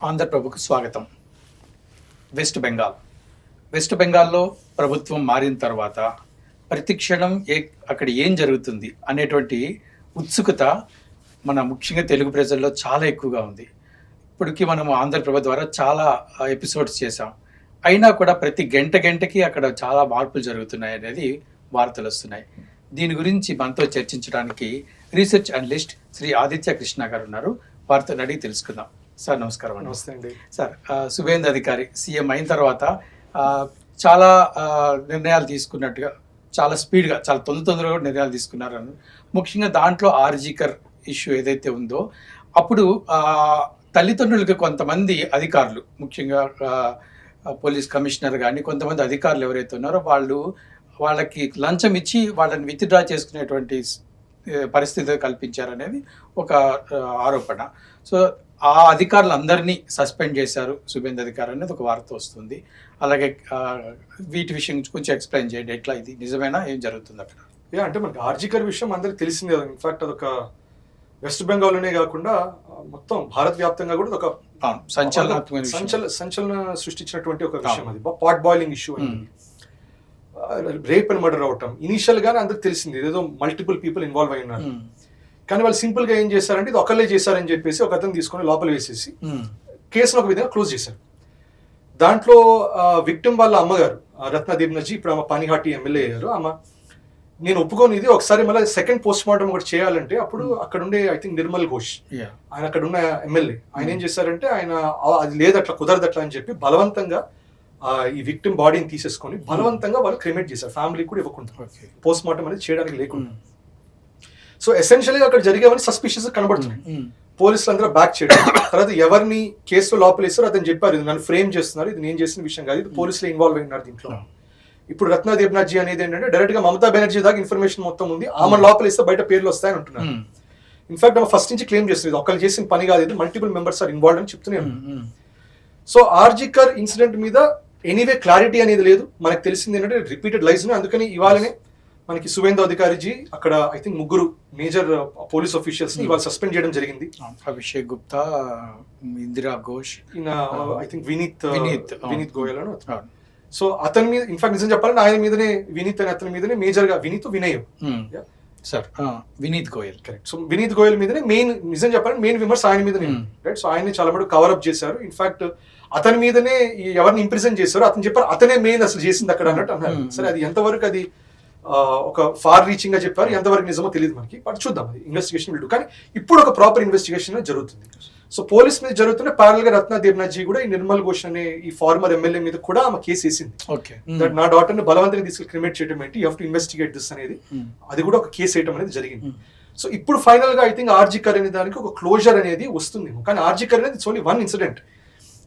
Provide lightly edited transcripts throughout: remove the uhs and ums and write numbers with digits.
ఆంధ్రప్రభకు స్వాగతం. వెస్ట్ బెంగాల్లో ప్రభుత్వం మారిన తర్వాత ప్రతి క్షణం అక్కడ ఏం జరుగుతుంది అనేటువంటి ఉత్సుకత మన ముఖ్యంగా తెలుగు ప్రజల్లో చాలా ఎక్కువగా ఉంది. ఇప్పటికీ మనం ఆంధ్రప్రభ ద్వారా చాలా ఎపిసోడ్స్ చేసాం. అయినా కూడా ప్రతి గంటకి అక్కడ చాలా మార్పులు జరుగుతున్నాయి అనేది వార్తలు వస్తున్నాయి. దీని గురించి మనతో చర్చించడానికి రీసెర్చ్ అనలిస్ట్ శ్రీ ఆదిత్య కృష్ణ గారు ఉన్నారు. వారితో అడిగి తెలుసుకుందాం. సార్ నమస్కారం. నమస్తే అండి. సార్, సువేంద్ర అధికారి సీఎం అయిన తర్వాత చాలా నిర్ణయాలు తీసుకున్నట్టుగా, చాలా స్పీడ్గా, చాలా తొందరగా నిర్ణయాలు తీసుకున్నారు. ముఖ్యంగా దాంట్లో ఆర్జీకర్ ఇష్యూ ఏదైతే ఉందో, అప్పుడు తల్లిదండ్రులకి కొంతమంది అధికారులు, ముఖ్యంగా పోలీస్ కమిషనర్ కానీ కొంతమంది అధికారులు ఎవరైతే ఉన్నారో వాళ్ళకి లంచం ఇచ్చి వాళ్ళని విత్డ్రా చేసుకునేటువంటి పరిస్థితి కల్పించారనేది ఒక ఆరోపణ. సో ఆ అధికారులందరినీ సస్పెండ్ చేశారు సువేంద్ర అధికారి అనేది ఒక వార్త వస్తుంది. అలాగే వీటి విషయం కొంచెం ఎక్స్ప్లెయిన్ చేయండి, ఎట్లా ఇది నిజమేనా, ఏం జరుగుతుంది అక్కడ? అంటే మనకి ఆర్జీకర్ విషయం అందరికి తెలిసింది కదా. ఇన్ఫాక్ట్ అదొక వెస్ట్ బెంగాల్లోనే కాకుండా మొత్తం భారత వ్యాప్తంగా కూడా ఒక సంచలన సృష్టించినటువంటి ఒక విషయం. అది పాట్ బాయిలింగ్ ఇష్యూ అయింది. రేప్ అండ్ మర్డర్ అవటం ఇనీషియల్ గానే అందరికి తెలిసింది, ఏదో మల్టిపుల్ పీపుల్ ఇన్వాల్వ్ అయి ఉన్నారు. కానీ వాళ్ళు సింపుల్ గా ఏం చేశారంటే ఇది ఒకళ్ళే చేశారని చెప్పేసి ఒక అతను తీసుకొని లోపల వేసేసి కేసును ఒక విధంగా క్లోజ్ చేశారు. దాంట్లో విక్టిమ్ వాళ్ళ అమ్మగారు రత్నదేవ్ నజీ, ఇప్పుడు ఆమె పానిహాటి ఎమ్మెల్యే అయ్యారు. ఆమె నేను ఒప్పుకోని ఇది ఒకసారి మళ్ళీ సెకండ్ పోస్ట్ మార్టం ఒకటి చేయాలంటే అప్పుడు అక్కడ ఉండే ఐ థింక్ నిర్మల్ ఘోష్, ఆయన అక్కడ ఉన్న ఎమ్మెల్యే, ఆయన ఏం చేశారంటే ఆయన అది లేదు అట్లా కుదరదు అట్లా అని చెప్పి బలవంతంగా ఈ విక్టిమ్ బాడీని తీసేసుకొని బలవంతంగా వాళ్ళు క్రిమేట్ చేశారు, ఫ్యామిలీ కూడా ఇవ్వకుండా, పోస్ట్ మార్టం అనేది చేయడానికి లేకుండా. సో ఎసెన్షియల్గా అక్కడ జరిగేవన్నీ సస్పిషియస్ కనబడుతున్నాయి. పోలీసులు అందరూ బ్యాక్ చేయడం, తర్వాత ఎవరిని కేసులో లోపలేస్తారో అతను చెప్పారు ఇది నన్ను ఫ్రేమ్ చేస్తున్నారు, ఇది నేను చేసిన విషయం కాదు, ఇది పోలీసులు ఇన్వాల్వ్ అయినారు దీంట్లో. ఇప్పుడు రత్నదేవ్ నజీ అనేది ఏంటంటే డైరెక్ట్ గా మమతా బెనర్జీ దాకా ఇన్ఫర్మేషన్ మొత్తం ఉంది, ఆమె లోపలేస్తే బయట పేర్లు వస్తాయని అంటున్నారు. ఇన్ఫాక్ట్ ఆమె ఫస్ట్ నుంచి క్లెయిమ్ చేస్తుంది ఒకళ్ళు చేసిన పని కాదు, ఇది మల్టిపుల్ మెంబర్స్ ఆర్ ఇన్వాల్వ్ అని చెప్తున్నాను. సో ఆర్జీకర్ ఇన్సిడెంట్ మీద ఎనీవే క్లారిటీ అనేది లేదు. మనకు తెలిసింది ఏంటంటే రిపీటెడ్ లైస్ ఉన్నాయి. అందుకని ఇవాళనే మనకి సువేంద్ర అధికారిజీ అక్కడ I think 3 major police officials ని ఇవాళ సస్పెండ్ చేయడం జరిగింది. అభిషేక్ గుప్తా, ఇందిరా ఘోష్, ఐ థింక్ వినీత్ గోయల్ అని. సో అతని మీద ఇన్ఫాక్ట్ నిజం చెప్పాలంటే ఆయన మీదనే, వినీత్ అనే అతని మీదనే మేజర్ గా, Vinay sir, Vineet Goyal, correct. So Vineet Goyal మీదనే మెయిన్, నిజం చెప్పాలంటే మెయిన్ విమర్శ ఆయన మీదనే, రైట్. సో ఆయన్ని చాలా మటుకు కవర్ అప్ చేశారు. ఇన్ఫాక్ట్ అతని మీదనే ఎవరిని ఇంప్రిజన్ చేశారు అతను చెప్పారు అతనే మెయిన్ అసలు చేసింది అక్కడ అన్నట్టు అన్నారు. సరే అది ఎంతవరకు అది ఒక ఫార్ రీచింగ్ గా చెప్పారు, ఎంతవరకు నిజమో తెలియదు మనకి, బట్ చూద్దాం. అది ఇన్వెస్టిగేషన్ విల్ డూ. కానీ ఇప్పుడు ఒక ప్రాపర్ ఇన్వెస్టిగేషన్ జరుగుతుంది. సో పోలీస్ మీద జరుగుతున్న ప్యారల్ గా రత్నదేవ్ నజీ కూడా ఈ నిర్మల్ ఘోష్ అనే ఈ ఫార్మర్ ఎమ్మెల్యే మీద కూడా ఆమె కేసు వేసింది. దట్ నా డాటర్ ని బలవంతంగా తీసుకెళ్ళి క్రిమినేట్ చేయడం ఏంటి, you have to investigate this అనేది, అది కూడా ఒక కేసు వేయడం అనేది జరిగింది. సో ఇప్పుడు ఫైనల్ గా ఐ థింక్ ఆర్జీకర్ అనే దానికి ఒక క్లోజర్ అనేది వస్తుంది. కానీ ఆర్జీకర్ అనేది ఇట్స్ ఓన్లీ వన్ ఇన్సిడెంట్.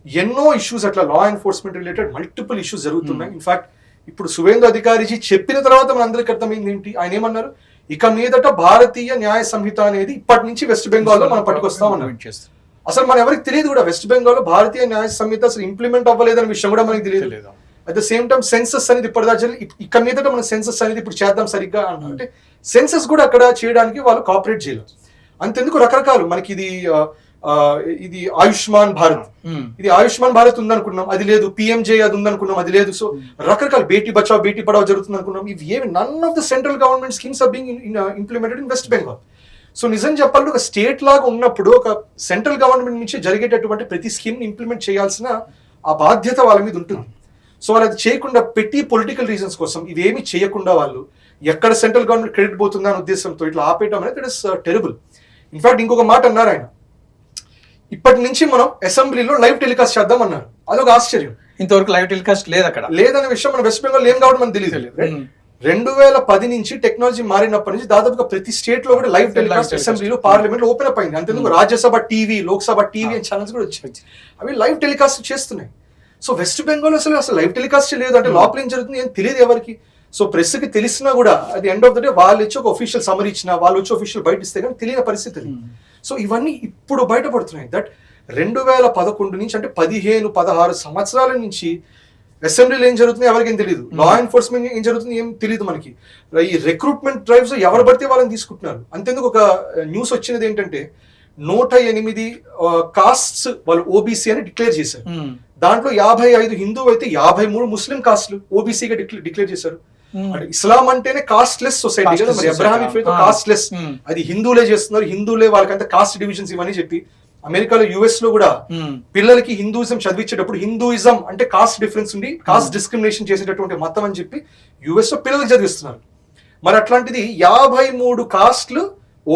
ఎన్నో ఇష్యూస్ అట్లా law enforcement related multiple issues జరుగుతున్నాయి. ఇన్ఫాక్ట్ ఇప్పుడు సువేంద్ర అధికారిజీ చెప్పిన తర్వాత మన అందరికి అర్థమైంది ఏంటి, ఆయన ఏమన్నారు, ఇక మీదట భారతీయ న్యాయ సంహిత అనేది ఇప్పటి నుంచి వెస్ట్ బెంగాల్లో మనం పట్టుకొస్తామన్నారు. అసలు మన ఎవరికి తెలియదు కూడా వెస్ట్ బెంగాల్లో భారతీయ న్యాయ సంహిత అసలు ఇంప్లిమెంట్ అవ్వలేదనే విషయం కూడా మనకి తెలియదు. At the same time census అనేది ఇప్పటిదాకా ఇక మీదట మన సెన్సస్ అనేది ఇప్పుడు చేద్దాం సరిగ్గా అంటే సెన్సస్ కూడా అక్కడ చేయడానికి వాళ్ళు కోఆపరేట్ చేయలేదు. అంతెందుకు రకరకాలు మనకి ఇది ఆయుష్మాన్ భారత్, ఇది ఆయుష్మాన్ భారత్ ఉందనుకున్నాం, అది లేదు. పిఎంజే అది ఉందనుకున్నాం, అది లేదు. సో రకరకాల బేటీ బచావ్ బేటీ పడావ్ జరుగుతుంది అనుకున్నాం. ఇవి ఏమి none of the central government schemes are being implemented in west Bengal. So నిజం చెప్పాలంటే ఒక స్టేట్ లాగా ఉన్నప్పుడు ఒక సెంట్రల్ గవర్నమెంట్ నుంచి జరిగేటటువంటి ప్రతి స్కీమ్ ని ఇంప్లిమెంట్ చేయాల్సిన ఆ బాధ్యత వాళ్ళ మీద ఉంటుంది. సో వాళ్ళు అది చేయకుండా పెట్టి పొలిటికల్ రీజన్స్ కోసం ఇవేమి చేయకుండా వాళ్ళు ఎక్కడ సెంట్రల్ గవర్నమెంట్ క్రెడిట్ పోతుందా అనే ఉద్దేశంతో ఇట్లా ఆపేయడం అనేది దట్ ఇస్ టెరబుల్. ఇన్ఫాక్ట్ ఇంకొక మాట అన్నారు ఆయన, ఇప్పటి నుంచి మనం అసెంబ్లీలో లైవ్ టెలికాస్ట్ చేద్దాం అన్నారు. అదొక ఆశ్చర్యం. ఇంతవరకు లైవ్ టెలికాస్ట్ లేదు అక్కడ, లేదనే విషయం మన వెస్ట్ బెంగాల్ ఏం కాబట్టి మనకు తెలియదు. 2010 నుంచి టెక్నాలజీ మారినప్పటి నుంచి దాదాపుగా ప్రతి స్టేట్ లో కూడా లైవ్ టెలికాస్ట్ అసెంబ్లీలో పార్లమెంట్ లో ఓపెన్ అప్ అయింది. అంతేందుకు రాజ్యసభ టీవీ, లోక్సభ టీవీ అని ఛానల్స్ కూడా వచ్చాయి, అవి లైవ్ టెలికాస్ట్ చేస్తున్నాయి. సో వెస్ట్ బెంగాల్ అసలు లైవ్ టెలికాస్ట్ లేదు అంటే లోపల ఏం జరుగుతుంది ఏం తెలియదు ఎవరికి. సో ప్రెస్ కి తెలిసినా కూడా అది ఎండ్ ఆఫ్ ద డే వాళ్ళు వచ్చి ఒక ఒఫీషియల్ సమరీ ఇచ్చినా, వాళ్ళు వచ్చి ఒఫీషియల్ బయట ఇస్తే కానీ తెలియని పరిస్థితి. సో ఇవన్నీ ఇప్పుడు బయటపడుతున్నాయి. దట్ 2011 నుంచి అంటే 15-16 సంవత్సరాల నుంచి అసెంబ్లీలో ఏం జరుగుతుంది ఎవరికేం తెలియదు, లా ఎన్ఫోర్స్మెంట్ ఏం జరుగుతుంది ఏం తెలియదు మనకి. ఈ రిక్రూట్మెంట్ డ్రైవ్స్ ఎవరు పడితే వాళ్ళని తీసుకుంటున్నారు. అంతేందుకు ఒక న్యూస్ వచ్చినది ఏంటంటే 108 కాస్ట్స్ వాళ్ళు ఓబీసీ అని డిక్లేర్ చేశారు. దాంట్లో 55 హిందూ అయితే 53 ముస్లిం కాస్ట్లు ఓబీసీగా డిక్లేర్ చేశారు. అంటే ఇస్లాం అంటేనే కాస్ట్లెస్ సొసైటీ కదా, మరి అబ్రహామిక్ ఫెయిత్ కాస్ట్లెస్, అది హిందువులే చేస్తున్నారు, హిందువులే వాళ్ళకంతా కాస్ట్ డివిజన్స్ ఇవన్నీ చెప్పి అమెరికాలో యుఎస్ లో కూడా పిల్లలకి హిందూయిజం చదివించేటప్పుడు హిందూయిజం అంటే కాస్ట్ డిఫరెన్స్ ఉండి కాస్ట్ డిస్క్రిమినేషన్ చేసేటటువంటి మతం అని చెప్పి యుఎస్ లో పిల్లలకి చదివిస్తున్నారు. మరి అట్లాంటిది 53 కాస్ట్లు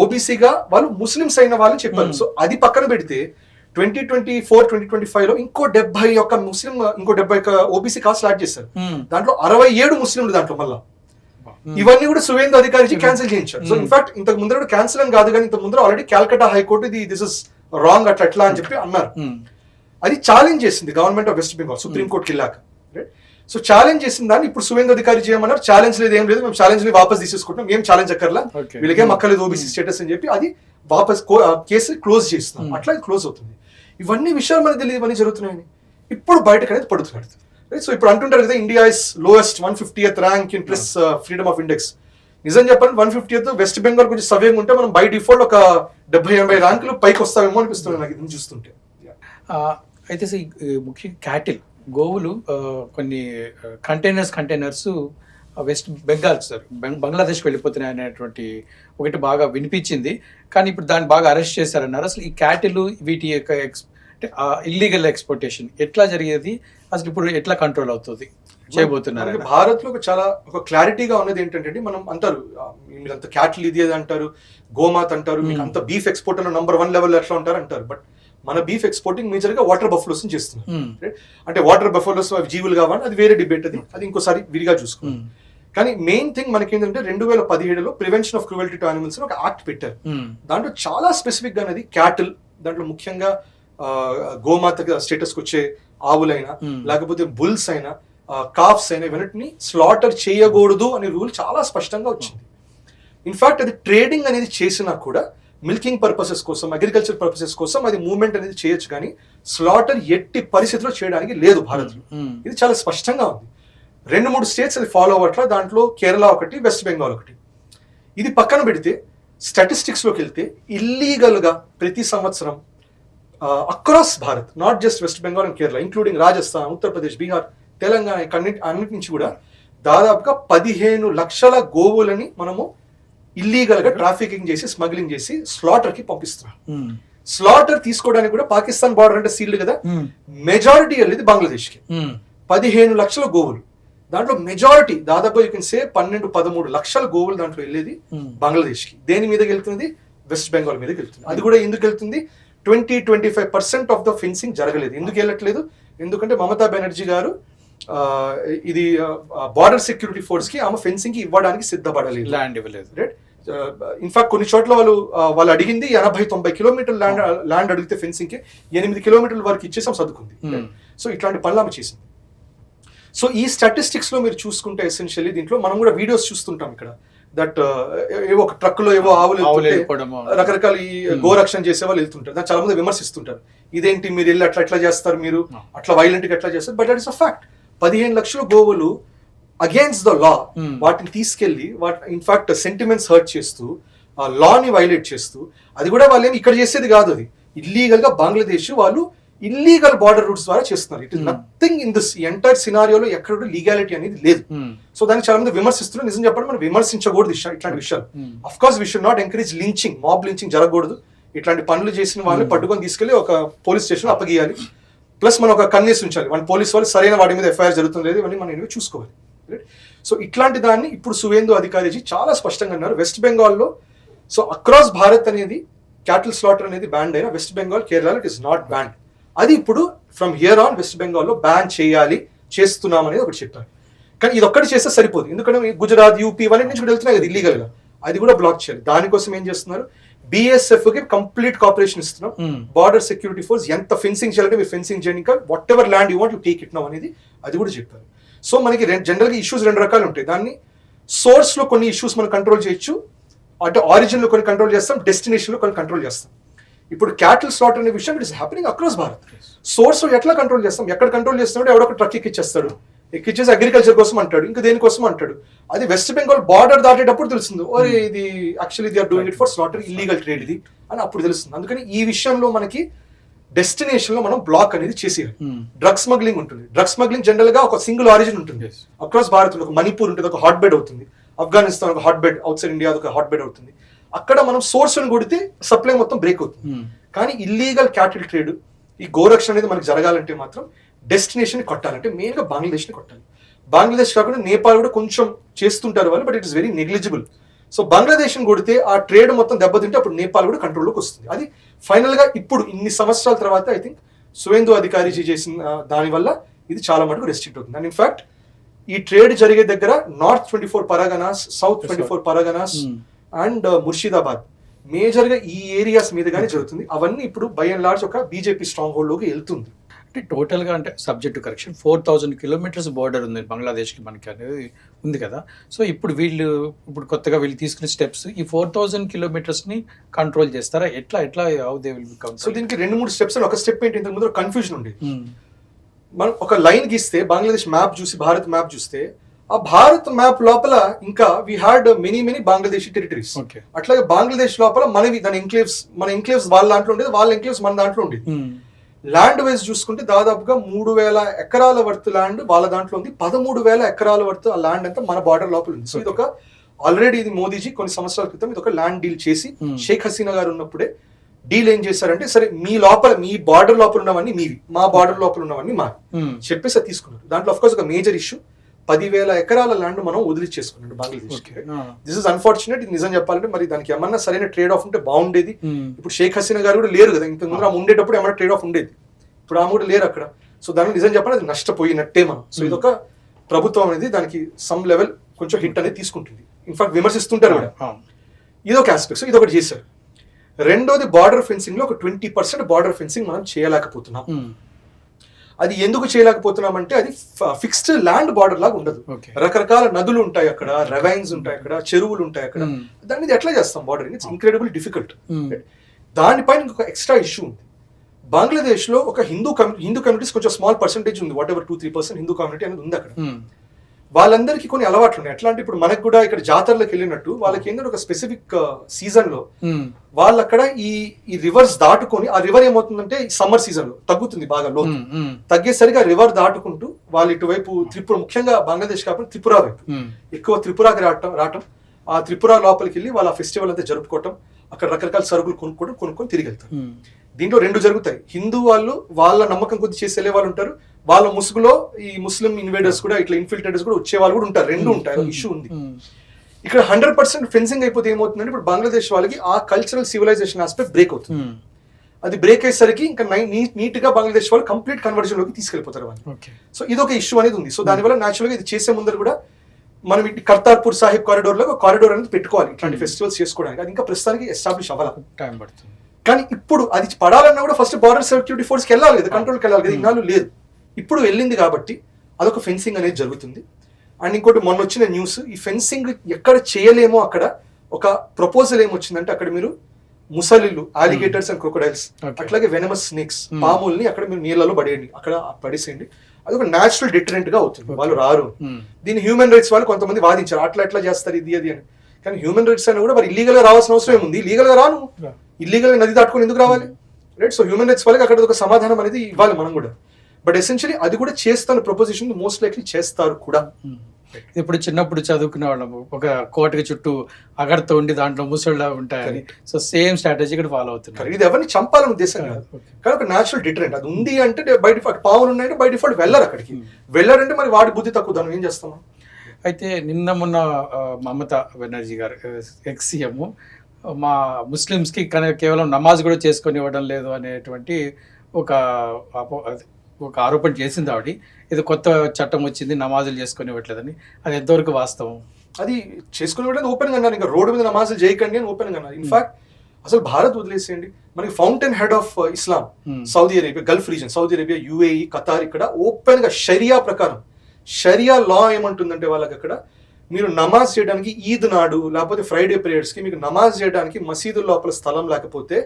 ఓబీసీగా వాళ్ళు ముస్లిమ్స్ అయిన వాళ్ళు చెప్పారు. సో అది పక్కన పెడితే 2024-2025 లో ఇంకో 71 ముస్లిం, ఇంకో 71 ఓబీసీ కాస్ట్ యాడ్ చేశారు. దాంట్లో 67 ముస్లింలు దాంట్లో మళ్ళా. ఇవన్నీ కూడా సువేందు అధికారి క్యాన్సిల్ చేయించారు. సో ఇన్ఫాక్ట్ ఇంతకు ముందర కూడా క్యాన్సిల్ అని కాదు, కానీ ఇంతకు ముందర already Calcutta high court this is wrong అట్లా అని చెప్పి అన్నారు. అది ఛాలెంజ్ చేసింది government of west Bengal supreme కోర్టుకి వెళ్ళాక. సో ఛాలెంజ్ చేసిన దాన్ని ఇప్పుడు సువేందు అధికారి చేయమన్నారు. ఛాలెంజ్ లేదు, ఏం లేదు, మేము ఛాలెంజ్ ని వాపస్ తీసేసుకుంటాం, ఏం ఛాలెంజ్ అక్కర్లా, వీళ్ళకేం అక్కర్లేదు ఓబీసీ స్టేటస్ అని చెప్పి అది వాపస్ కేసు క్లోజ్ చేస్తున్నాం. అట్లా క్లోజ్ అవుతుంది. ఇవన్నీ విషయాలు మనకు తెలియదు, ఇవన్నీ జరుగుతున్నాయని ఇప్పుడు బయటకు అనేది పడుతున్నాడు. సో ఇప్పుడు అంటుంటారు కదా, India is lowest 150th rank in press freedom of index. నిజం చెప్పండి, 150th వెస్ట్ బెంగాల్ గురించి సవ్యంగా ఉంటే మనం బై డిఫాల్ట్ ఒక 70-80 ర్యాంకులు పైకి వస్తామేమో అనిపిస్తుంది నాకు ఇది చూస్తుంటే. అయితే ముఖ్యంగా క్యాటిల్ గోవులు కొన్ని కంటైనర్స్ వెస్ట్ బెంగాల్ సార్ బంగ్లాదేశ్కి వెళ్ళిపోతున్నాయి అనేటువంటి ఒకటి బాగా వినిపించింది. కానీ ఇప్పుడు దాన్ని బాగా అరెస్ట్ చేశారన్నారు. అసలు ఈ క్యాటిల్ వీటి యొక్క ఇల్లీగల్ ఎక్స్పోర్టేషన్ ఎట్లా జరిగేది, అసలు ఇప్పుడు ఎట్లా కంట్రోల్ అవుతుంది చేయబోతున్నారు? భారత్ లో చాలా ఒక క్లారిటీగా ఉన్నది ఏంటంటే, మనం అంటారు మీరంత క్యాటిల్ ఇది అంటారు, గోమాత అంటారు, మీకు అంత బీఫ్ ఎక్స్పోర్టర్ నంబర్ 1 లెవెల్ ఎట్లా ఉంటారు అంటారు. బట్ మన బీఫ్ ఎక్స్పోర్టింగ్ మేజర్ గా వాటర్ బఫెలోస్ చేస్తున్నారు. అంటే వాటర్ బఫెలోస్ అవి జీవులు కావాలి, అది వేరే డిబేట్, అది ఇంకోసారి విడిగా చూసుకున్నాం. కానీ మెయిన్ థింగ్ మనకి ఏంటంటే 2017లో prevention of cruelty to animals ఒక యాక్ట్ పెట్టారు. దాంట్లో చాలా స్పెసిఫిక్ గా అనేది క్యాటిల్, దాంట్లో ముఖ్యంగా గోమాత స్టేటస్ కి వచ్చే ఆవులైనా లేకపోతే బుల్స్ అయినా కాఫ్స్ అయినా ఇవన్నిటిని స్లాటర్ చేయకూడదు అనే రూల్ చాలా స్పష్టంగా వచ్చింది. ఇన్ఫాక్ట్ అది ట్రేడింగ్ అనేది చేసినా కూడా మిల్కింగ్ పర్పసెస్ కోసం, అగ్రికల్చర్ పర్పసెస్ కోసం అది మూవ్మెంట్ అనేది చేయొచ్చు, కానీ స్లాటర్ ఎట్టి పరిస్థితిలో చేయడానికి లేదు భారత్లో. ఇది చాలా స్పష్టంగా ఉంది. 2-3 స్టేట్స్ అది ఫాలో అవ్వట్లా, దాంట్లో కేరళ ఒకటి, వెస్ట్ బెంగాల్ ఒకటి. ఇది పక్కన పెడితే స్టాటిస్టిక్స్ లోకి వెళ్తే ఇల్లీగల్ గా ప్రతి సంవత్సరం across Bharat, not just west Bengal and Kerala, including Rajasthan, Uttar Pradesh, Bihar, Telangana, అన్నిటి నుంచి కూడా దాదాపుగా 15 లక్షల గోవులని మనము ఇల్లీగల్ గా ట్రాఫికింగ్ చేసి, స్మగ్లింగ్ చేసి స్లాటర్ కి పంపిస్తున్నాం. స్లాటర్ తీసుకోవడానికి కూడా పాకిస్తాన్ బార్డర్ అంటే సీల్డ్ కదా, మెజారిటీ వెళ్ళేది బంగ్లాదేశ్ కి. 15 లక్షల గోవులు, దాంట్లో మెజారిటీ దాదాపు యూ కెన్ సే 12-13 లక్షల గోవులు దాంట్లో వెళ్ళేది బంగ్లాదేశ్ కి. దేని మీదకి వెళ్తుంది? వెస్ట్ బెంగాల్ మీదకి వెళ్తుంది. అది కూడా ఎందుకు వెళ్తుంది? 20-25% ఆఫ్ ద ఫెన్సింగ్ జరగలేదు. ఎందుకు వెళ్ళట్లేదు? ఎందుకంటే మమతా బెనర్జీ గారు ఇది బార్డర్ సెక్యూరిటీ ఫోర్స్ కి ఆమె ఫెన్సింగ్ కి ఇవ్వడానికి సిద్ధపడలేదు, ల్యాండ్ ఇవ్వలేదు. రైట్. ఇన్ఫాక్ట్ కొన్ని చోట్ల వాళ్ళు అడిగింది 80-90 కిలోమీటర్ల ల్యాండ్ అడిగితే ఫెన్సింగ్ కి 8 కిలోమీటర్ల వరకు ఇచ్చేసాం, సర్దుకుంది. సో ఇట్లాంటి పనులు ఆమె చేసింది. సో ఈ స్టాటిస్టిక్స్ లో మీరు చూసుకుంటే ఎసెన్షియల్లీ దీంట్లో మనం కూడా వీడియోస్ చూస్తుంటాం ఇక్కడ, దట్ ఏవో ఒక ట్రక్ లో ఏవో ఆవులు రకరకాల ఈ గోరక్షణ చేసే వాళ్ళు వెళ్తుంటారు. చాలా మంది విమర్శిస్తుంటారు, ఇదేంటి మీరు వెళ్ళి అట్లా చేస్తారు, మీరు అట్లా వైలెంట్ గా ఎట్లా చేస్తారు. But that is a fact. 15 లక్షల గోవులు అగేన్స్ట్ ద లా, వాటిని తీసుకెళ్లి ఇన్ఫాక్ట్ సెంటిమెంట్స్ హర్ట్ చేస్తూ, లాని వైలేట్ చేస్తూ, అది కూడా వాళ్ళు ఏమి ఇక్కడ చేసేది కాదు, అది ఇల్లీగల్ గా బంగ్లాదేశ్ వాళ్ళు ఇల్లీగల్ బార్డర్ రూట్స్ ద్వారా చేస్తున్నారు. It is nothing in this entire సినారియోలో ఎక్కడ లీగాలిటీ అనేది లేదు. సో దాన్ని చాలా మంది విమర్శిస్తున్నారు. నిజం చెప్పండి, మనం విమర్శించకూడదు ఇట్లాంటి విషయాలు. Of course we should not encourage lynching, mob lynching జరగకూడదు. ఇట్లాంటి పనులు చేసిన వాళ్ళని పట్టుకొని తీసుకెళ్లి ఒక పోలీస్ స్టేషన్ అప్పగియాలి. ప్లస్ మనం ఒక కన్నేసి ఉంచాలి, మన పోలీస్ వాళ్ళు సరైన వాటి మీద ఎఫ్ఐఆర్ జరుగుతుంది లేదు ఇవన్నీ మనం చూసుకోవాలి. సో ఇట్లాంటి దాన్ని ఇప్పుడు సువేందు అధికారి చాలా స్పష్టంగా అన్నారు. వెస్ట్ బెంగాల్లో సో అక్రాస్ భారత్ అనేది క్యాటిల్ స్లాటర్ అనేది బ్యాన్ అయినా west Bengal, Kerala it is not ban. అది ఇప్పుడు ఫ్రమ్ హియర్ ఆన్ వెస్ట్ బెంగాల్లో బ్యాన్ చేయాలి, చేస్తున్నాం అనేది ఒకటి చెప్పారు. కానీ ఇది ఒక్కటి చేస్తే సరిపోదు, ఎందుకంటే గుజరాత్, యూపీ ఇవన్నీ నుంచి కూడా వెళ్తున్నాయి కదా ఇల్లీగల్ గా, అది కూడా బ్లాక్ చేయాలి. దానికోసం ఏం చేస్తున్నారు? BSF కి కంప్లీట్ కోఆపరేషన్ ఇస్తున్నాం. బార్డర్ సెక్యూరిటీ ఫోర్స్ ఎంత ఫెన్సింగ్ చేయాలంటే మీరు ఫెన్సింగ్ చేయండి, ఇంకా what ever land you want you take it now అనేది అది కూడా చెప్పారు. సో మనకి జనరల్ గా ఇష్యూస్ 2 రకాలు ఉంటాయి. దాన్ని సోర్స్ లో కొన్ని ఇష్యూస్ మనం కంట్రోల్ చేయొచ్చు, అంటే ఆరిజిన్ లో కొన్ని కంట్రోల్ చేస్తాం, డెస్టినేషన్ లో కొన్ని కంట్రోల్ చేస్తాం. ఇప్పుడు క్యాటిల్ స్లాటర్ అనే విషయం it is happening across Bharat. Source ఎట్లా కంట్రోల్ చేస్తాం? ఎక్కడ కంట్రోల్ చేస్తున్నాడు? ఎవడొక ట్రక్ ఎక్కిచ్చేస్తాడు, ఎక్కిచ్చేసి అగ్రికల్చర్ కోసం అంటాడు, ఇంకా దేనికోసం అంటాడు. అది వెస్ట్ బెంగాల్ బార్డర్ దాటేటప్పుడు తెలుస్తుంది, ఓరే ఇది actually they are doing it for slaughter, illegal trade ఇది అని అప్పుడు తెలుస్తుంది. అందుకని ఈ విషయంలో మనకి డెస్టినేషన్ లో మనం బ్లాక్ అనేది చేసేయాలి. డ్రగ్ స్మగ్లింగ్ ఉంటుంది. డ్రగ్ స్మగ్లింగ్ జనరల్ గా ఒక సింగిల్ ఆరిజిన్ ఉంటుంది అక్రాస్ భారత్. ఒక మణిపూర్ ఉంటుంది, ఒక హాట్ బెడ్ అవుతుంది. ఆఫ్ఘనిస్తాన్ ఒక hot bed, out side India ఒక హాట్ బెడ్ అవుతుంది. అక్కడ మనం సోర్స్ ని కొడితే సప్లై మొత్తం బ్రేక్ అవుతుంది. కానీ ఇల్లీగల్ క్యాటిల్ ట్రేడ్, ఈ గోరక్షణ అనేది మనకి జరగాలంటే మాత్రం డెస్టినేషన్ కొట్టాలంటే మెయిన్ గా బంగ్లాదేశ్ ని కొట్టాలి. బంగ్లాదేశ్ కాకుండా నేపాల్ కూడా కొంచెం చేస్తుంటారు వాళ్ళు, but it is very negligible. So Bangladesh ని కొడితే ఆ ట్రేడ్ మొత్తం దెబ్బతింటే అప్పుడు నేపాల్ కూడా కంట్రోల్లోకి వస్తుంది. అది ఫైనల్ గా ఇప్పుడు ఇన్ని సంవత్సరాల తర్వాత ఐ థింక్ సువేందు అధికారి చేసిన దాని వల్ల ఇది చాలా మటుకు రెస్ట్రిక్ట్ అవుతుంది. అండ్ ఇన్ఫాక్ట్ ఈ ట్రేడ్ జరిగే దగ్గర north 24 Parganas, south 24 Parganas and Murshidabad major గా ఈ ఏరియాస్ మీదుగానే జరుగుతుంది. అవన్నీ ఇప్పుడు బై అండ్ లార్జ్ ఒక బీజేపీ స్ట్రాంగ్ హోల్డ్ లోకి వెళ్తుంది. అంటే టోటల్గా అంటే subject to correction 4000 kilometers border ఉంది బంగ్లాదేశ్కి మనకి అనేది ఉంది కదా. సో ఇప్పుడు కొత్తగా వీళ్ళు తీసుకునే స్టెప్స్ ఈ 4000 kilometersని కంట్రోల్ చేస్తారా? ఎట్లా how they will become? So దీనికి 2-3 స్టెప్స్. ఒక స్టెప్ ఏంటి, ఇంతకు ముందు కన్ఫ్యూజన్ ఉండేది. మనం ఒక లైన్ గీస్తే బంగ్లాదేశ్ మ్యాప్ చూసి భారత్ మ్యాప్ చూస్తే ఆ భారత్ మ్యాప్ లోపల ఇంకా we had many Bangladeshi territories. అట్లాగే బంగ్లాదేశ్ లోపల మనవి దాని ఎంక్లేవ్స్, మన ఎంక్లేవ్స్ వాళ్ళ దాంట్లో ఉండేది, వాళ్ళ ఎంక్లేవ్స్ మన దాంట్లో ఉండేది. ల్యాండ్ వైజ్ చూసుకుంటే దాదాపుగా 3000 ఎకరాల వర్త్ ల్యాండ్ వాళ్ళ దాంట్లో ఉంది, 13,000 ఎకరాల వర్త్ ఆ ల్యాండ్ అంతా మన బార్డర్ లోపల ఉంది. సో ఇది ఒక ఆల్రెడీ ఇది మోదీజీ కొన్ని సంవత్సరాల క్రితం ఇది ఒక ల్యాండ్ డీల్ చేసి షేక్ హసీనా గారు ఉన్నప్పుడే డీల్ ఏం చేశారంటే, సరే మీ లోపల మీ బార్డర్ లోపల ఉన్నవన్నీ మీవి, మా బార్డర్ లోపల ఉన్నవన్నీ మావి చెప్పేసి అది తీసుకున్నారు. దాంట్లో ఆఫ్ కోర్స్ ఒక మేజర్ ఇష్యూ 10,000 ఎకరాల ల్యాండ్ మనం వదిలిచ్చేసుకున్నాడు బంగ్లాదేశ్. This is unfortunate. ఇది నిజం చెప్పాలంటే మరి దానికి ఏమన్నా సరైన ట్రేడ్ ఆఫ్ ఉంటే బాగుండేది. ఇప్పుడు షేక్ హసీనా గారు కూడా లేరు కదా, ఇంతకు ముందు ఆమె ఉండేటప్పుడు ఏమైనా ట్రేడ్ ఆఫ్ ఉండేది, ఇప్పుడు ఆమె కూడా లేరు అక్కడ. సో దానికి నిజం చెప్పాలి అది నష్టపోయినట్టే మనం. సో ఇది ఒక ప్రభుత్వం అనేది దానికి సమ్ లెవెల్ కొంచెం హిట్ అనేది తీసుకుంటుంది. ఇన్ఫాక్ట్ విమర్శిస్తుంటారు కూడా. ఇది ఒక ఆస్పెక్ట్. సో ఇది ఒకటి చేశారు. రెండోది బార్డర్ ఫెన్సింగ్ లో ఒక 20% బార్డర్ ఫెన్సింగ్ మనం చేయలేకపోతున్నాం. అది ఎందుకు చేయలేకపోతున్నాం అంటే అది ఫిక్స్డ్ ల్యాండ్ బార్డర్ లాగా ఉండదు. రకరకాల నదులు ఉంటాయి అక్కడ, రెవైన్స్ ఉంటాయి అక్కడ, చెరువులు ఉంటాయి అక్కడ. దాని మీద ఎట్లా చేస్తాం బార్డరింగ్? It's incredible difficult. దానిపైన ఇంకొక ఎక్స్ట్రా ఇష్యూ ఉంది. బంగ్లాదేశ్ లో ఒక హిందూ కమ్యూనిటీస్ కొంచెం స్మాల్ పర్సెంటేజ్ ఉంది, వాట్ ఎవర్ 2-3% హిందూ కమ్యూనిటీ అనేది ఉంది అక్కడ. వాళ్ళందరికీ కొన్ని అలవాట్లు ఉన్నాయి. ఎట్లా అంటే ఇప్పుడు మనకు కూడా ఇక్కడ జాతరలకు వెళ్ళినట్టు వాళ్ళకి ఏంటంటే ఒక స్పెసిఫిక్ సీజన్ లో వాళ్ళు అక్కడ ఈ రివర్స్ దాటుకొని, ఆ రివర్ ఏమవుతుందంటే సమ్మర్ సీజన్ లో తగ్గుతుంది బాగా లోతు. తగ్గేసరిగా రివర్ దాటుకుంటూ వాళ్ళు ఇటువైపు త్రిపుర, ముఖ్యంగా బంగ్లాదేశ్ కాకుండా త్రిపుర వైపు ఎక్కువ త్రిపురాకి రావటం, ఆ త్రిపుర లోపలికి వెళ్ళి వాళ్ళ ఫెస్టివల్ అంతా జరుపుకోవటం, అక్కడ రకరకాల సరుకులు కొనుక్కొని తిరిగి వెళ్తారు. దీంట్లో 2 జరుగుతాయి. హిందూ వాళ్ళు వాళ్ళ నమ్మకం కొద్ది చేసి వెళ్ళే వాళ్ళు ఉంటారు, వాళ్ళ ముసుగులో ఈ ముస్లిం ఇన్వేడర్స్ కూడా ఇట్లా ఇన్ఫిల్ట్రేటర్స్ కూడా వచ్చే వాళ్ళు కూడా ఉంటారు. 2 ఉంటాయి. ఇష్యూ ఉంది ఇక్కడ. 100% ఫెన్సింగ్ అయిపోతే ఏమవుతుందంటే ఇప్పుడు బంగ్లాదేశ్ వాళ్ళకి ఆ కల్చరల్ సివిలైజేషన్ ఆస్పెక్ట్ బ్రేక్ అవుతుంది. అది బ్రేక్ అయ్యేసరికి ఇంకా నీట్ గా బంగ్లాదేశ్ వాళ్ళు కంప్లీట్ కన్వర్జన్ లోకి తీసుకెళ్లిపోతారు వాళ్ళు. సో ఇది ఒక ఇష్యూ అనేది ఉంది. సో దానివల్ల న్యాచురల్ గా ఇది చేసే ముందర కూడా మనం ఇటు కర్తార్పూర్ సాహిబ్ కారిడోర్ లో ఒక కారిడోర్ అనేది పెట్టుకోవాలి ఇట్లాంటి ఫెస్టివల్స్ చేసుకోవడానికి. అది ఇంకా ప్రస్తుతానికి ఎస్టాబ్లిష్ అవ్వాలి, టైం పడుతుంది. కానీ ఇప్పుడు అది పడాలన్నా కూడా ఫస్ట్ బార్డర్ సెక్యూరిటీ ఫోర్స్కి వెళ్ళాలి కదా, కంట్రోల్కి వెళ్ళాలి కదా. ఇన్నాళ్ళు లేదు, ఇప్పుడు వెళ్ళింది కాబట్టి అదొక ఫెన్సింగ్ అనేది జరుగుతుంది. అండ్ ఇంకోటి మొన్న వచ్చిన న్యూస్, ఈ ఫెన్సింగ్ ఎక్కడ చేయలేమో అక్కడ ఒక ప్రపోజల్ ఏమొచ్చిందంటే అక్కడ మీరు ముసలిళ్ళు, ఆలిగేటర్స్ అండ్ క్రొకడైల్స్, అట్లాగే వెనమస్ స్నేక్స్, పాముల్ని అక్కడ మీరు నీళ్ళలో పడేయండి, అక్కడ పడేసేయండి. అది ఒక న్యాచురల్ డిటరెంట్ గా అవుతుంది, వాళ్ళు రారు. దీన్ని హ్యూమన్ రైట్స్ వాళ్ళు కొంతమంది వాదించారు, అట్లా చేస్తారు ఇది అది అని. కానీ హ్యూమన్ రైట్స్ అయినా కూడా మరి ఇల్లీగల్ గా రావాల్సిన అవసరం ఏముంది? ఇల్లీగల్ గా రాను, ఇల్లీగల్ గా నది దాటుకొని ఎందుకు రావాలి? రైట్. సో హ్యూమన్ రైట్స్ వాళ్ళకి అక్కడ ఒక సమాధానం అనేది ఇవ్వాలి మనం కూడా. బట్ ఎసెన్షియలీ అది కూడా చేస్తాను ప్రపోజిషన్ మోస్ట్ లైక్లీ చేస్తారు కూడా. ఇప్పుడు చిన్నప్పుడు చదువుకునే వాళ్ళము ఒక కోటకి చుట్టూ అగడతో ఉండి దాంట్లో ముసళ్ళ ఉంటాయని. సో సేమ్ స్ట్రాటజీ ఇక్కడ ఫాలో అవుతున్నారు. ఇది ఎవరిని చంపాలని ఉద్దేశం కాదు, కానీ ఒక న్యాచురల్ డిటరెంట్ అది ఉంది అంటే బై డిఫాల్ట్ పావులు ఉన్నాయంటే బై డిఫాల్ట్ వెళ్ళరు అక్కడికి. వెళ్ళారంటే మరి వాడి బుద్ధి తక్కువ, దాన్ని ఏం చేస్తాము. అయితే నిన్న మొన్న మమతా బెనర్జీ గారు ఎక్స్ సీఎం మా ముస్లిమ్స్కి కేవలం నమాజ్ కూడా చేసుకొని ఇవ్వడం లేదు అనేటువంటి ఒక ఆరోపణ చేసింది ఆవిడ. ఇది కొత్త చట్టం వచ్చింది, నమాజులు చేసుకొని ఇవ్వట్లేదని. అది ఎంతవరకు వాస్తవం? అది చేసుకుని ఇవ్వలేదు ఓపెన్ గా అన్నారు, ఇంకా రోడ్డు మీద నమాజులు చేయకండి అని ఓపెన్ గా అన్నారు. ఇన్ఫాక్ట్ అసలు భారత్ వదిలేసేయండి, మనకి fountain head of Islam Saudi Arabia, Gulf reason, Saudi Arabia, UAE, Qatar, ఇక్కడ ఓపెన్ గా షరియా ప్రకారం, షరియా లా ఏమంటుందంటే వాళ్ళకి అక్కడ మీరు నమాజ్ చేయడానికి ఈద్ నాడు లేకపోతే ఫ్రైడే ప్రేయర్స్ కి మీకు నమాజ్ చేయడానికి మసీదు లోపల స్థలం లేకపోతే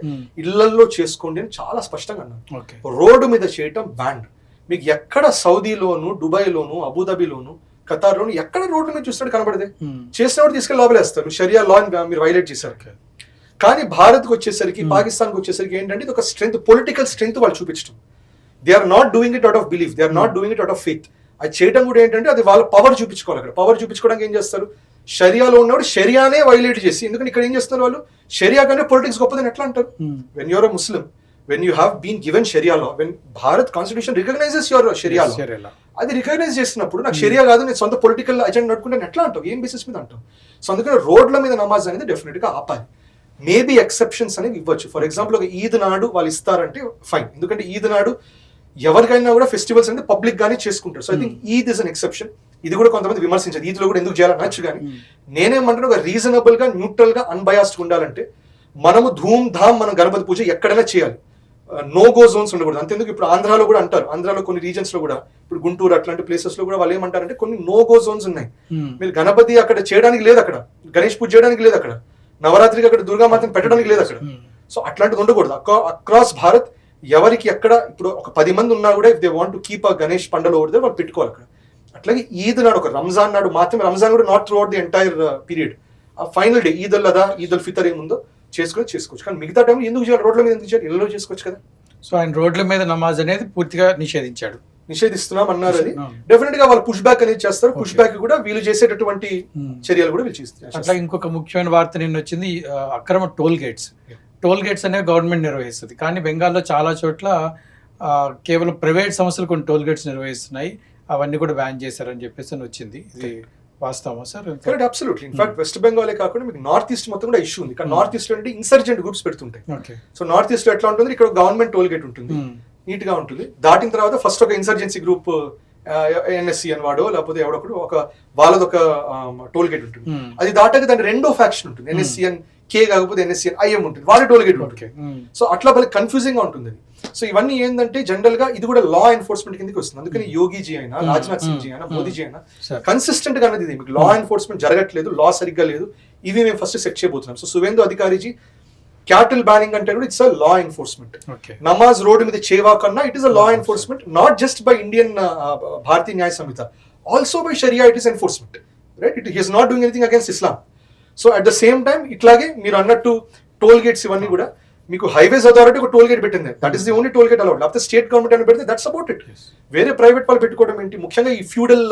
ఇళ్లల్లో చేసుకోండి అని చాలా స్పష్టంగా అన్నారు. రోడ్డు మీద చేయటం బ్యాండ్. మీకు ఎక్కడ సౌదీలోను, దుబాయ్లోను, అబుదాబిలోను, ఖతార్లోను ఎక్కడ రోడ్డు మీద చూస్తాడు కనబడదే. చేసినప్పుడు తీసుకెళ్ళి లోపలేస్తారు, షరియా లా మీరు వైలేట్ చేశారు. కానీ భారత్కి వచ్చేసరికి, పాకిస్తాన్కి వచ్చేసరికి ఏంటంటే ఇది ఒక స్ట్రెంత్, పొలిటికల్ స్ట్రెంత్ వాళ్ళు చూపించడం. They are not doing it out of belief, they are not doing it out of faith. అది చేయడం కూడా ఏంటంటే అది వాళ్ళ పవర్ చూపించుకోవాలి. అక్కడ పవర్ చూపించుకోవడానికి ఏం చేస్తారు, షరియాలో ఉన్నవాడు షరియానే వైలేట్ చేసి, ఎందుకంటే ఇక్కడ ఏం చేస్తున్నారు వాళ్ళు, షరియా కంటే పొలిటిక్స్ గొప్పదని ఎట్లా అంటారు? When you're a Muslim, when you have been given sharia law, when Bharat constitution recognizes your sharia law, అది రికగ్నైజ్ చేసినప్పుడు నాకు షరియా కాదు, నేను సొంత పొలిటికల్ అజెండా నడుపుకుంటే ఎట్లా అంటావు, ఏం బేసిస్ మీద అంటావు? సో అందుకని రోడ్ల మీద నమాజ్ అనేది డెఫినెట్ గా ఆపాలి. మేబీ ఎక్సెప్షన్స్ అనేవి ఇవ్వచ్చు. ఫర్ ఎగ్జాంపుల్ ఒక ఈద్ నాడు వాళ్ళు ఇస్తారంటే ఫైన్, ఎందుకంటే ఈద్ నాడు ఎవరికైనా కూడా ఫెస్టివల్స్ అనేది పబ్లిక్ గానే చేసుకుంటారు. So I think Eid is an exception. ఇది కూడా కొంతమంది విమర్శించారు, ఈద్లో కూడా ఎందుకు చేయాలని నచ్చు. కానీ నేనేమంటాను, ఒక రీజనబుల్ గా, న్యూట్రల్ గా, అన్బయాస్డ్ ఉండాలంటే మనము ధూమ్ ధామ్ మనం గణపతి పూజ ఎక్కడైనా చేయాలి. నో గో జోన్స్ ఉండకూడదు. అంతేందుకు ఇప్పుడు ఆంధ్రాలో కూడా అంటారు, ఆంధ్రాలో కొన్ని రీజన్స్ లో కూడా, ఇప్పుడు గుంటూరు అట్లాంటి ప్లేసెస్ లో కూడా వాళ్ళు ఏమంటారంటే కొన్ని నో గో జోన్స్ ఉన్నాయి. మీరు గణపతి అక్కడ చేయడానికి లేదు, అక్కడ గణేష్ పూజ చేయడానికి లేదు, అక్కడ నవరాత్రికి అక్కడ దుర్గామాతని పెట్టడానికి లేదు అక్కడ. సో అట్లాంటిది ఉండకూడదు. అక్రాస్ భారత్ ఎవరికి ఎక్కడ ఇప్పుడు ఒక 10 మంది ఉన్నా కూడా if they want to keep a Ganesh పండుగ ఓవర్ దే, వాళ్ళు పెట్టుకోవాలి అక్కడ. అట్లాగే ఈద్ నాడు, ఒక రంజాన్ నాడు మాత్రమే, రంజాన్ కూడా not through out the entire period, ఆ ఫైనల్ డే ఈద్ అల్ అదా, ఈద్ అల్ ఫితర్ ఏముందో చేసుకోవచ్చు. కానీ మిగతా టైం ఎందుకు చేయాలి, రోడ్ల మీద ఎందుకు చేయాలి, ఇళ్ళలో చేసుకోవచ్చు కదా. సో ఆయన రోడ్ల మీద నమాజ్ అనేది పూర్తిగా నిషేధిస్తున్నాం అన్నారు. అది డెఫినెట్ గా వాళ్ళు పుష్ బ్యాక్ అనేది చేస్తారు. పుష్ బ్యాక్ కూడా వీళ్ళు చేసేటటువంటి చర్యలు కూడా వీళ్ళు చేస్తారు. అట్లా ఇంకొక ముఖ్యమైన వార్త నిన్న వచ్చింది, అక్రమ టోల్ గేట్స్ అనేవి గవర్నమెంట్ నిర్వహిస్తుంది, కానీ బెంగాల్లో చాలా చోట్ల కేవలం ప్రైవేట్ సంస్థలు కొన్ని టోల్ గేట్స్ నిర్వహిస్తున్నాయి, అవన్నీ కూడా బ్యాన్ చేశారని చెప్పేసి అని వచ్చింది. ఇది వాస్తవమా sir? Correct, absolutely. In fact west బెంగాలే కాకుండా మీకు నార్త్ ఈస్ట్ మొత్తం కూడా ఇష్యూ ఉంది. కానీ నార్త్ ఈస్ట్ అంటే ఇన్సర్జెంట్ గ్రూప్స్ పెడుతుంటాయి. సో నార్త్ ఈస్ట్ ఎట్లా ఉంటుంది, ఇక్కడ గవర్నమెంట్ టోల్ గేట్ ఉంటుంది, నీట్ గా ఉంటుంది. దాటిన తర్వాత ఫస్ట్ ఒక ఇన్సర్జెన్సీ గ్రూప్ ఎన్ఎస్సి అని వాడో లేకపోతే ఎవడొకడు ఒక వాళ్ళది ఒక టోల్ గేట్ ఉంటుంది. అది దాటాక దాని రెండో ఫ్యాక్షన్ ఉంటుంది, ఎన్ఎస్సిఎన్ కే కాకపోతే ఎన్ఎస్సిఎన్ ఐఎం ఉంటుంది, వాళ్ళ టోల్ గేట్ ఉంటుంది. సో అట్లా భలే కన్ఫ్యూజింగ్ గా ఉంటుంది అది. సో ఇవన్నీ ఏంటంటే జనరల్ గా ఇది కూడా లా ఎన్ఫోర్స్మెంట్ కిందకి వస్తుంది. అందుకని యోగిజీ అయినా, రాజ్నాథ్ సింగ్ జీ అయినా, మోదీజీ అయినా కన్సిస్టెంట్ గా అనేది ఇది, మీకు లా ఎన్ఫోర్స్మెంట్ జరగట్లేదు, లా సరిగ్గా లేదు, ఇవి మేము ఫస్ట్ సెట్ చేయబోతున్నాం. సో సువేందు అధికారిజీ క్యాటిల్ బ్యానింగ్ అంటే కూడా ఇట్స్ అ లా ఎన్ఫోర్స్మెంట్. నమాజ్ రోడ్డు మీద చేవా కన్నా it is a law enforcement, not just by Indian Bharatiya Nyaya Sanhita, also by sharia it is enforcement, right? It is not doing anything against Islam. So at the same time ఇట్లాగే మీరు అన్నట్టు toll gates ఇవన్నీ కూడా మీకు హైవేస్ అథారిటీ ఒక toll gate పెట్టింది, that is the only told gate allowed. లేకపోతే state government అని పెడితే దట్స్ అబౌట్ ఇట్. వేరే ప్రైవేట్ వాళ్ళు పెట్టుకోవడం ఏంటి, ముఖ్యంగా ఈ ఫ్యూడల్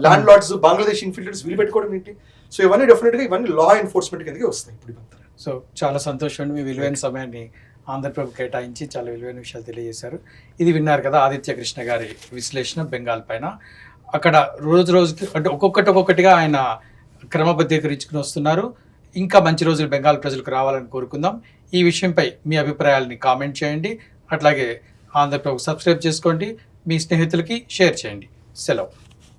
ల్యాండ్ లార్డ్స్, బంగ్లాదేశ్ ఇన్ఫిల్ట్రేట్స్ వీళ్ళు పెట్టుకోవడం ఏంటి. సో ఇవన్నీ డెఫినెట్ గా ఇవన్నీ లా ఎన్ఫోర్స్మెంట్ కిందకి వస్తాయి ఇప్పుడు ఇవంతా. సో చాలా సంతోషం అండి, మీ విలువైన సమయాన్ని ఆంధ్రప్రభ కేటాయించి చాలా విలువైన విషయాలు తెలియజేశారు. ఇది విన్నారు కదా ఆదిత్య కృష్ణ గారి విశ్లేషణ బెంగాల్ పైన. అక్కడ రోజుకి అంటే ఒక్కొక్కటిగా ఆయన క్రమబద్ధీకరించుకుని వస్తున్నారు. ఇంకా మంచి రోజులు బెంగాల్ ప్రజలకు రావాలని కోరుకుందాం. ఈ విషయంపై మీ అభిప్రాయాలని కామెంట్ చేయండి, అట్లాగే ఆంధ్రప్రభకు సబ్స్క్రైబ్ చేసుకోండి, మీ స్నేహితులకి షేర్ చేయండి. సెలవు.